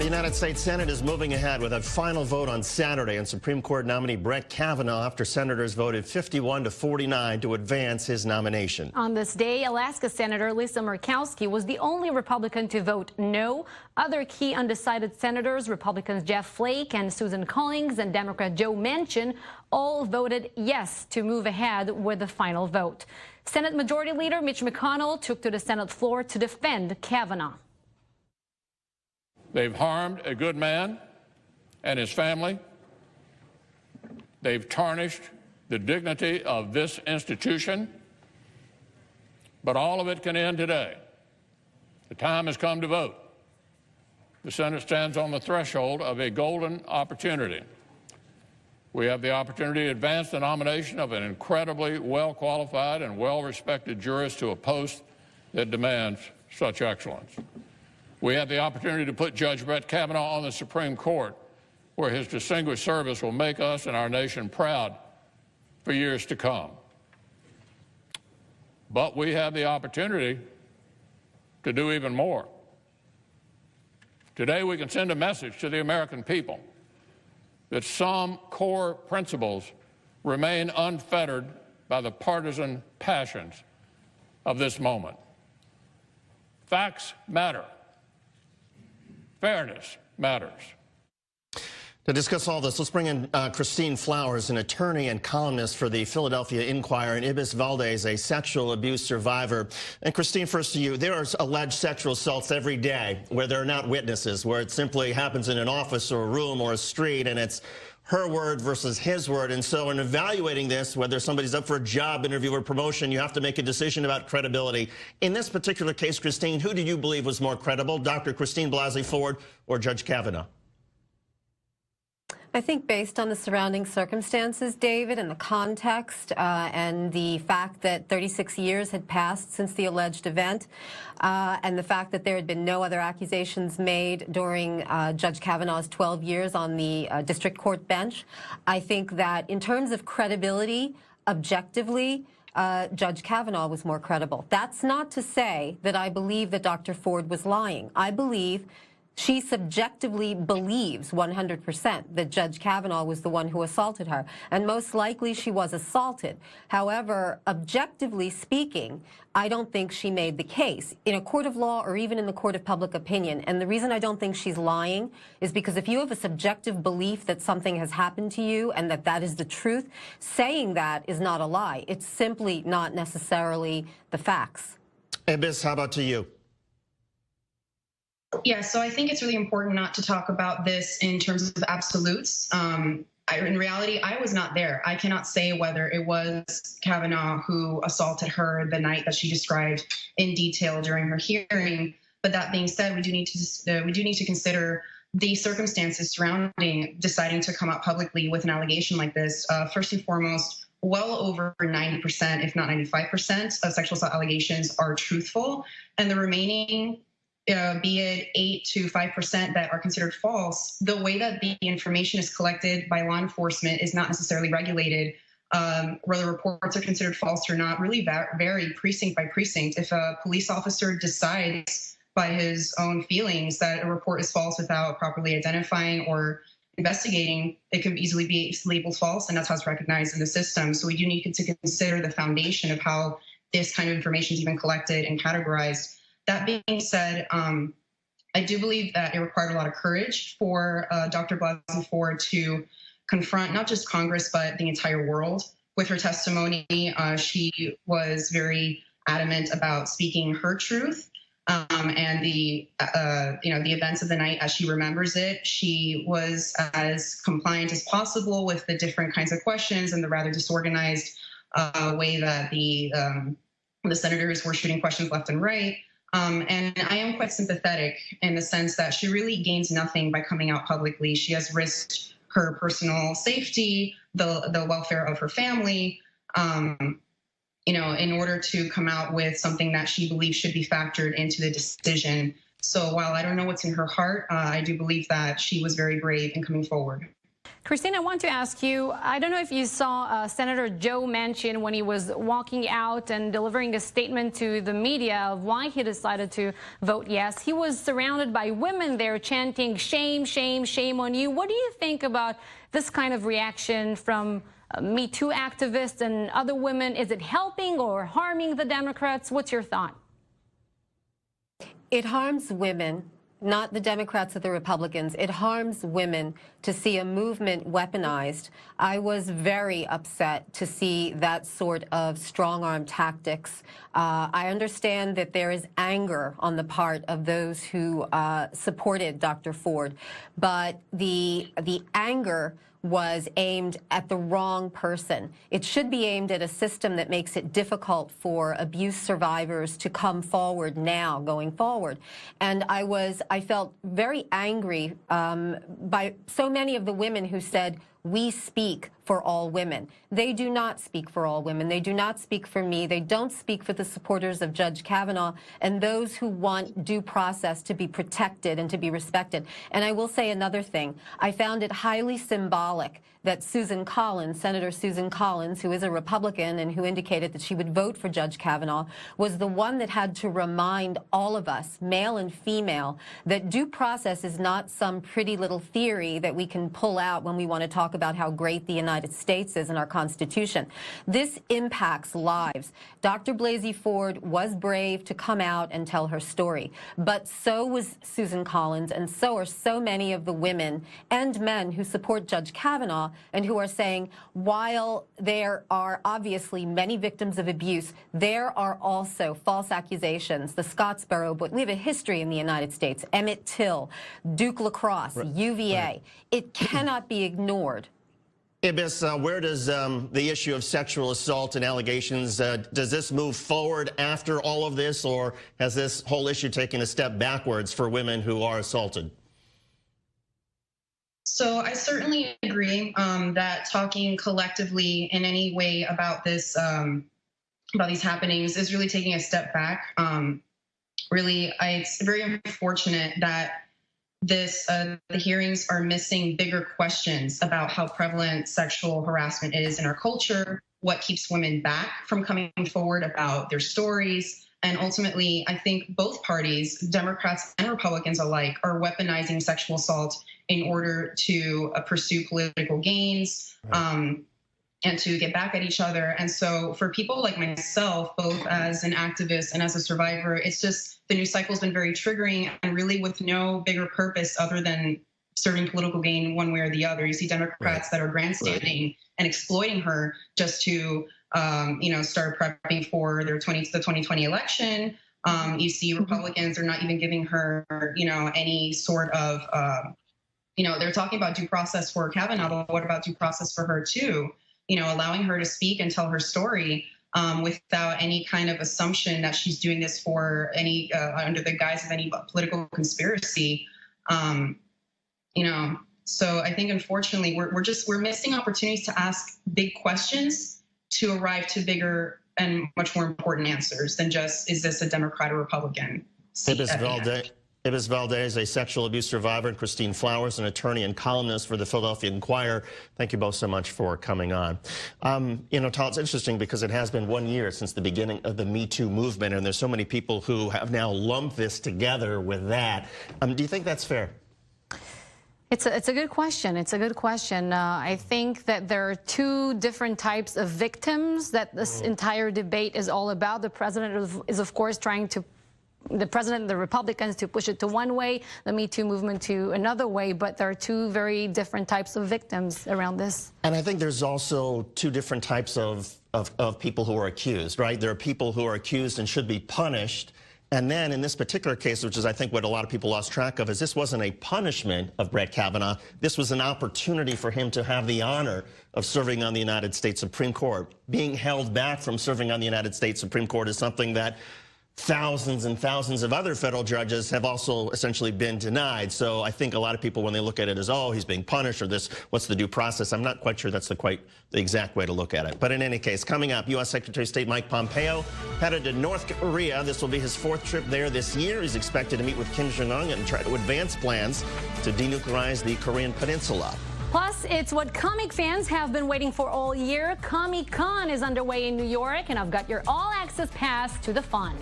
The United States Senate is moving ahead with a final vote on Saturday on Supreme Court nominee Brett Kavanaugh after senators voted 51 to 49 to advance his nomination. On this day, Alaska Senator Lisa Murkowski was the only Republican to vote no. Other key undecided senators, Republicans Jeff Flake and Susan Collins and Democrat Joe Manchin, all voted yes to move ahead with the final vote. Senate Majority Leader Mitch McConnell took to the Senate floor to defend Kavanaugh. They've harmed a good man and his family. They've tarnished the dignity of this institution. But all of it can end today. The time has come to vote. The Senate stands on the threshold of a golden opportunity. We have the opportunity to advance the nomination of an incredibly well-qualified and well-respected jurist to a post that demands such excellence. We have the opportunity to put Judge Brett Kavanaugh on the Supreme Court, where his distinguished service will make us and our nation proud for years to come. But we have the opportunity to do even more. Today we can send a message to the American people that some core principles remain unfettered by the partisan passions of this moment. Facts matter. Fairness matters. To discuss all this, let's bring in Christine Flowers, an attorney and columnist for the Philadelphia Inquirer, and Ibis Valdez, a sexual abuse survivor. And Christine, first to you, there are alleged sexual assaults every day where there are not witnesses, where it simply happens in an office or a room or a street, and it's her word versus his word. And so in evaluating this, whether somebody's up for a job interview or promotion, you have to make a decision about credibility. In this particular case, Christine, who do you believe was more credible, Dr. Christine Blasey Ford or Judge Kavanaugh? I think based on the surrounding circumstances, David, and the context and the fact that 36 years had passed since the alleged event and the fact that there had been no other accusations made during Judge Kavanaugh's 12 years on the district court bench, I think that in terms of credibility, objectively, Judge Kavanaugh was more credible. That's not to say that I believe that Dr. Ford was lying. I believe she subjectively believes 100% that Judge Kavanaugh was the one who assaulted her, and most likely she was assaulted. However, objectively speaking, I don't think she made the case in a court of law or even in the court of public opinion. And the reason I don't think she's lying is because if you have a subjective belief that something has happened to you and that that is the truth, saying that is not a lie. It's simply not necessarily the facts. Ibis, how about to you? Yeah, so I think it's really important not to talk about this in terms of absolutes. In reality, I was not there. I cannot say whether it was Kavanaugh who assaulted her the night that she described in detail during her hearing. But that being said, we do need to consider the circumstances surrounding deciding to come out publicly with an allegation like this. First and foremost, well over 90%, if not 95%, of sexual assault allegations are truthful, and the remaining be it 8 to 5% that are considered false, the way that the information is collected by law enforcement is not necessarily regulated. Whether reports are considered false or not really vary precinct by precinct. If a police officer decides by his own feelings that a report is false without properly identifying or investigating, it could easily be labeled false, and that's how it's recognized in the system. So we do need to consider the foundation of how this kind of information is even collected and categorized. That being said, I do believe that it required a lot of courage for Dr. Blasey Ford to confront not just Congress, but the entire world with her testimony. She was very adamant about speaking her truth and the events of the night as she remembers it. She was as compliant as possible with the different kinds of questions and the rather disorganized way that the senators were shooting questions left and right. And I am quite sympathetic in the sense that she really gains nothing by coming out publicly. She has risked her personal safety, the welfare of her family, in order to come out with something that she believes should be factored into the decision. So while I don't know what's in her heart, I do believe that she was very brave in coming forward. Christine, I want to ask you, I don't know if you saw Senator Joe Manchin when he was walking out and delivering a statement to the media of why he decided to vote yes. He was surrounded by women there chanting, shame, shame, shame on you. What do you think about this kind of reaction from Me Too activists and other women? Is it helping or harming the Democrats? What's your thought? It harms women, not the Democrats or the Republicans. It harms women to see a movement weaponized. I was very upset to see that sort of strong-arm tactics. I understand that there is anger on the part of those who supported Dr. Ford, but the anger was aimed at the wrong person. It should be aimed at a system that makes it difficult for abuse survivors to come forward now, going forward. And I felt very angry by so many of the women who said, we speak for all women. They do not speak for all women. They do not speak for me. They don't speak for the supporters of Judge Kavanaugh and those who want due process to be protected and to be respected. And I will say another thing. I found it highly symbolic that Susan Collins, Senator Susan Collins, who is a Republican and who indicated that she would vote for Judge Kavanaugh, was the one that had to remind all of us, male and female, that due process is not some pretty little theory that we can pull out when we want to talk about how great the United States is and our Constitution. This impacts lives. Dr. Blasey Ford was brave to come out and tell her story, but so was Susan Collins, and so are so many of the women and men who support Judge Kavanaugh and who are saying, while there are obviously many victims of abuse, there are also false accusations. The Scottsboro, but we have a history in the United States, Emmett Till, Duke LaCrosse, UVA. Right. It cannot be ignored. Ibis, where does the issue of sexual assault and allegations, does this move forward after all of this, or has this whole issue taken a step backwards for women who are assaulted? So I certainly agree that talking collectively in any way about this, about these happenings, is really taking a step back. It's very unfortunate that the hearings are missing bigger questions about how prevalent sexual harassment is in our culture, what keeps women back from coming forward about their stories. And ultimately, I think both parties, Democrats and Republicans alike, are weaponizing sexual assault in order to pursue political gains and to get back at each other. And so for people like myself, both as an activist and as a survivor, it's just the news cycle has been very triggering and really with no bigger purpose other than serving political gain one way or the other. You see Democrats that are grandstanding and exploiting her just to start prepping for their the 2020 election. You see Republicans are not even giving her, any sort of, they're talking about due process for Kavanaugh, but what about due process for her too? Allowing her to speak and tell her story without any kind of assumption that she's doing this for any, under the guise of any political conspiracy. So I think unfortunately we're missing opportunities to ask big questions to arrive to bigger and much more important answers than just, is this a Democrat or Republican seat? Ibis Valdez, a sexual abuse survivor, and Christine Flowers, an attorney and columnist for the Philadelphia Inquirer. Thank you both so much for coming on. Tal, it's interesting because it has been 1 year since the beginning of the Me Too movement, and there's so many people who have now lumped this together with that. Do you think that's fair? It's a good question. It's a good question. I think that there are two different types of victims that this entire debate is all about. The president is of course, trying to the president and the Republicans to push it to one way, the Me Too movement to another way, but there are two very different types of victims around this. And I think there's also two different types of people who are accused, right? There are people who are accused and should be punished. And then in this particular case, which is I think what a lot of people lost track of, is this wasn't a punishment of Brett Kavanaugh. This was an opportunity for him to have the honor of serving on the United States Supreme Court. Being held back from serving on the United States Supreme Court is something that thousands and thousands of other federal judges have also essentially been denied. So I think a lot of people, when they look at it as, oh, he's being punished, or this, what's the due process? I'm not quite sure that's the exact way to look at it. But in any case, coming up, U.S. Secretary of State Mike Pompeo headed to North Korea. This will be his 4th trip there this year. He's expected to meet with Kim Jong-un and try to advance plans to denuclearize the Korean Peninsula. Plus, it's what comic fans have been waiting for all year. Comic-Con is underway in New York, and I've got your all-access pass to the fun.